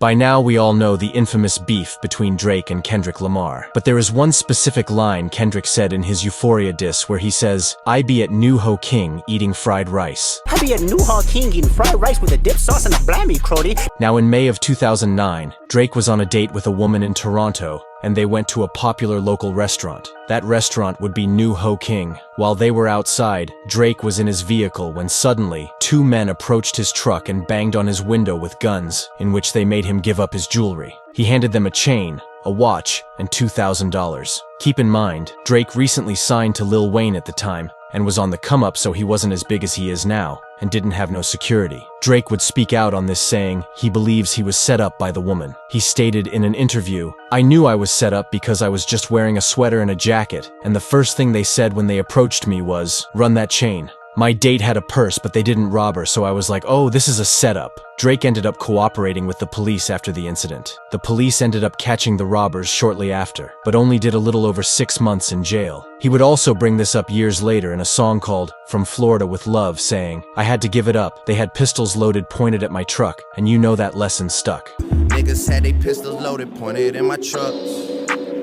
By now, we all know the infamous beef between Drake and Kendrick Lamar. But there is one specific line Kendrick said in his Euphoria diss where he says, "I be at New Ho King eating fried rice." I be at New Ho King eating fried rice with a dip sauce and a blammy, crody. Now, in May of 2009, Drake was on a date with a woman in Toronto, and they went to a popular local restaurant. That restaurant would be New Ho King. While they were outside, Drake was in his vehicle when suddenly, two men approached his truck and banged on his window with guns, in which they made him give up his jewelry. He handed them a chain, a watch, and $2,000. Keep in mind, Drake recently signed to Lil Wayne at the time, and was on the come-up, so he wasn't as big as he is now, and didn't have no security. Drake would speak out on this, saying he believes he was set up by the woman. He stated in an interview, "I knew I was set up because I was just wearing a sweater and a jacket, and the first thing they said when they approached me was, 'Run that chain.' My date had a purse, but they didn't rob her, so I was like, oh, this is a setup." Drake ended up cooperating with the police after the incident. The police ended up catching the robbers shortly after, but only did a little over 6 months in jail. He would also bring this up years later in a song called "From Florida with Love," saying, "I had to give it up. They had pistols loaded pointed at my truck, and you know that lesson stuck." Niggas had they pistols loaded pointed in my truck.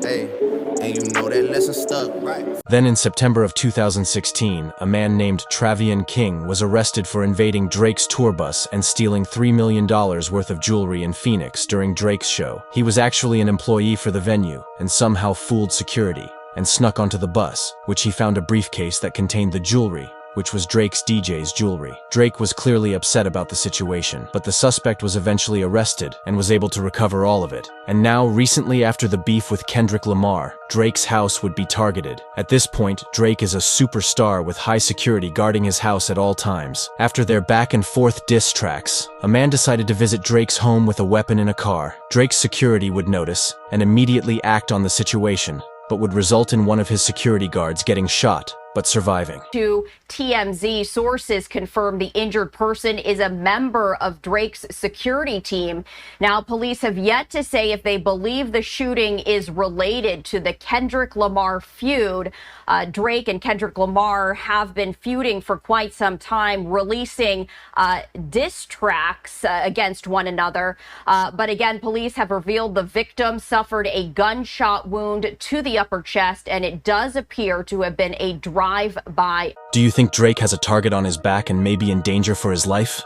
Hey. And you know that lesson stuck, right? Then in September of 2016, a man named Travian King was arrested for invading Drake's tour bus and stealing $3 million worth of jewelry in Phoenix during Drake's show. He was actually an employee for the venue and somehow fooled security and snuck onto the bus, which he found a briefcase that contained the jewelry, which was Drake's DJ's jewelry. Drake was clearly upset about the situation, but the suspect was eventually arrested and was able to recover all of it. And now, recently after the beef with Kendrick Lamar, Drake's house would be targeted. At this point, Drake is a superstar with high security guarding his house at all times. After their back and forth diss tracks, a man decided to visit Drake's home with a weapon in a car. Drake's security would notice and immediately act on the situation, but would result in one of his security guards getting shot, but surviving. To TMZ, sources confirm the injured person is a member of Drake's security team. Now, police have yet to say if they believe the shooting is related to the Kendrick Lamar feud. Drake and Kendrick Lamar have been feuding for quite some time, releasing diss tracks against one another. But again, police have revealed the victim suffered a gunshot wound to the upper chest, and it does appear to have been a drive-by. Do you think Drake has a target on his back and may be in danger for his life?